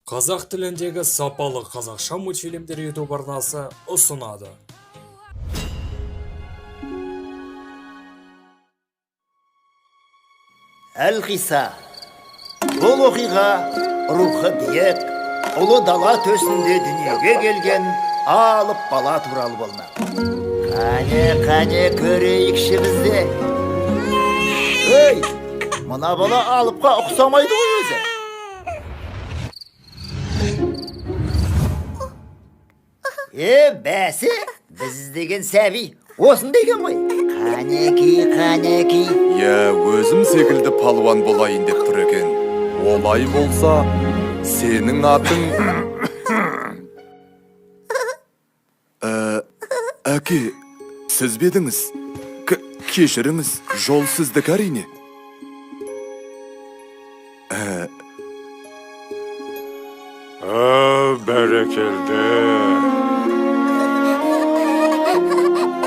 Қазақ тіліндегі сапалы қазақша мультфильмдер YouTube арнасы ұсынады. Әл-Ғиса. Бұл оқиға рухы биік, ұлы дала төсінде дүниеге келген алып бала туралы болмақ. Қане көрейікші бізде. Ей, мына бала алыпқа ұқсамайды ғой өзі. Бәсі, біз іздеген сәби осында екен ғой. Қанеки. Өзім секілді палуан болайын деп тұр екен. Олай болса, сенің атың... Әке, сіз бедіңіз. Кешіріңіз, жол сіздік әрине. Бәрекелді.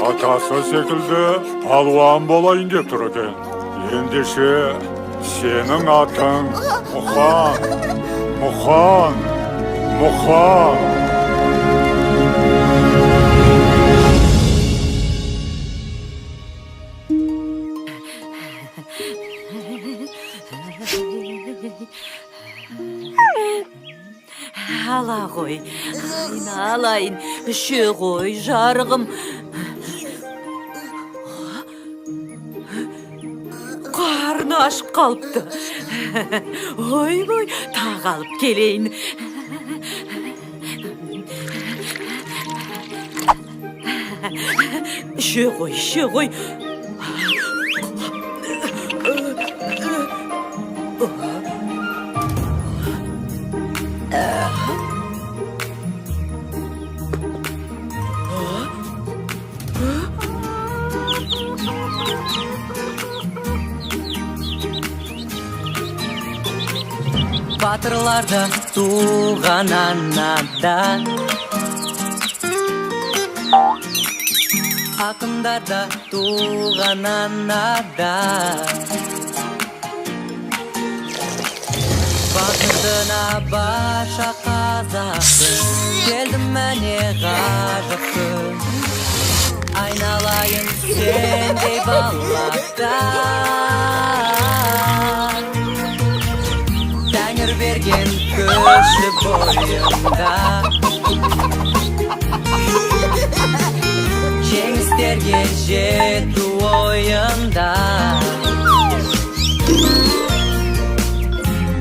Атасы секілді палуан болайын деп тұр екен. Ендеше сенің атың Мұқан. Ала ғой, айналайын, үше ғой жарығым. Қарны ашып қалыпты. Ой, тағалып келейін. Үше ғой. Батырларда туған анадан, ақындарда туған анадан, батырдына барша қазақтың, келдім мәне ғажаппын, айналайын сендей балақтан. Тәңір берген көші бойында, жеңістерге жету ойында,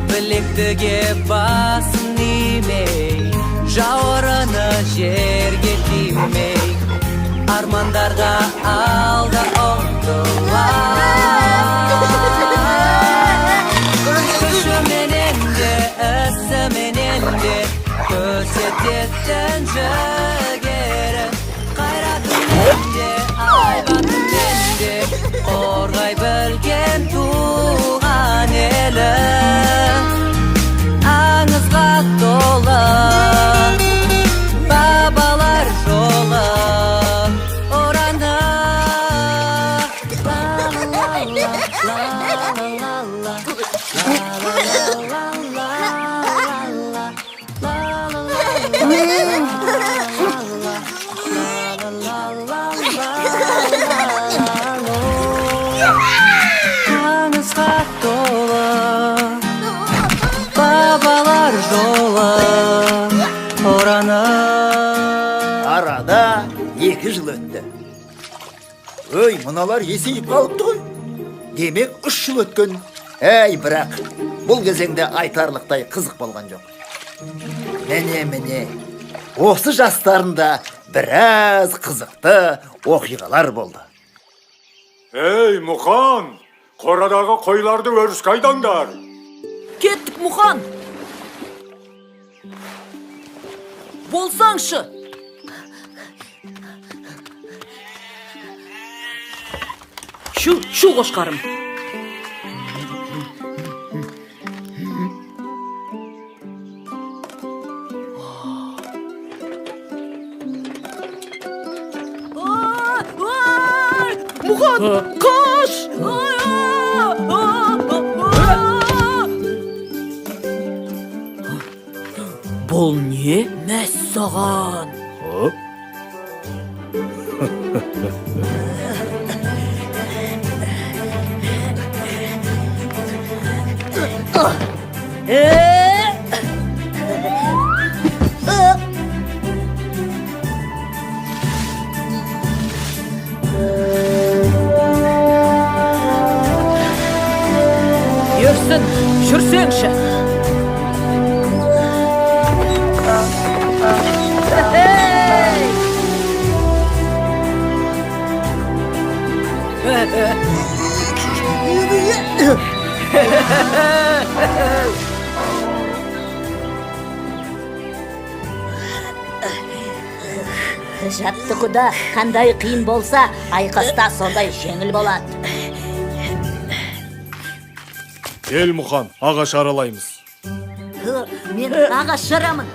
білектіге басын имей, жауырыны жерге тимей, армандарға алда ұмтылар. Көрсететін жігерін, қайратымен де, айбатымен де, қорғай білген туған елі, аңызға толы бабалар жолы ораны. Аңызға толы бабалар жолы ораны. Арада 2 жыл өтті. Өй, мыналар есейіп қалыпты ғой. Демек 3 жыл өткен. Бірақ бұл кезеңде айтарлықтай қызық болған жоқ. Міне, осы жастарында біраз қызықты оқиғалар болды. Ей, Мұқан, қорадағы қойларды өріске айдаңдар. Кеттік, Мұқан. Болсаңшы. Шу қошқарым. Мұқан, қаш! Бұл не? Мәссаған. Жүрсін, жүрсеңші. Жаттығуда қандай қиын болса, айқаста сондай жеңіл болады. Ел Мұқан, ағаш аралаймыз. Мен ағаш жарамын.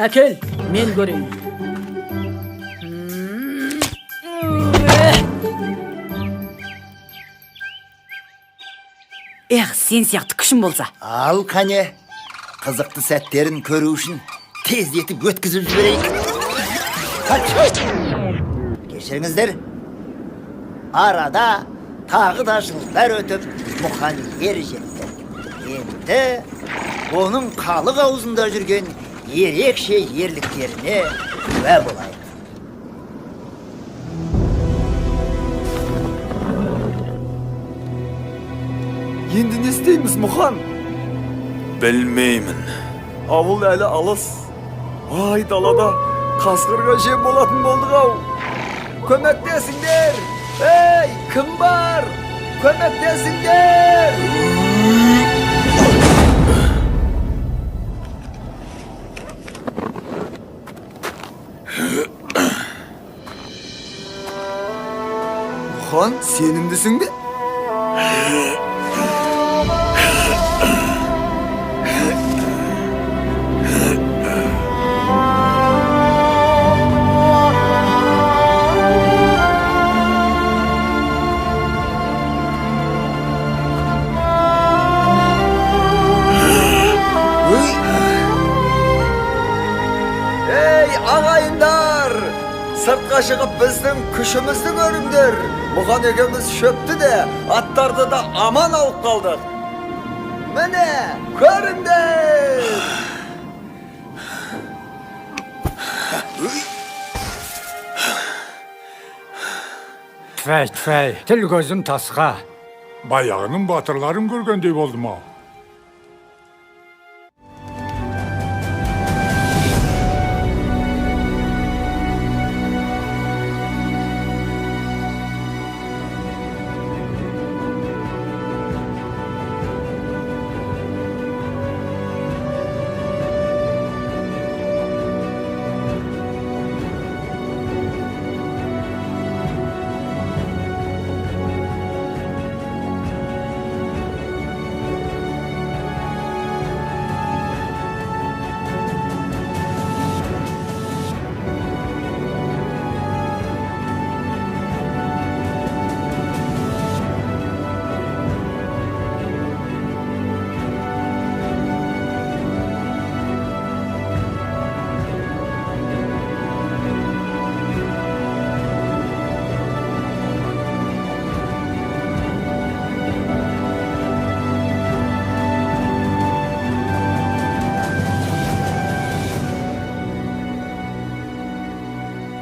Әкел, мен көрейін. Сен сияқты күшім болса. Ал қане, қызықты сәттерін көру үшін тездетіп өткізіп жіберейік. Кешіріңіздер, арада тағы да жылдар өтіп Мұқан ер жетті. Енді оның халық аузында жүрген ерекше ерліктеріне куә болайық. Енді не істейміз, Мұқан? Білмеймін. Ауыл әлі алыс. Ай, далада қасқырға жем болатын болдық ау. Көмектесіңдер! Ей, кім бар? Көмектесіңдер! Мұқан, сенімдісің бе? Ағайындар, сыртқа шығып біздің күшімізді көріңдер. Мұқан екеуміз шөпті де, аттарды да аман алып қалдық. Міне, көріңдер. Тфәй, тіл көзім тасқа. Баяғының батырларын көргендей болдым ау.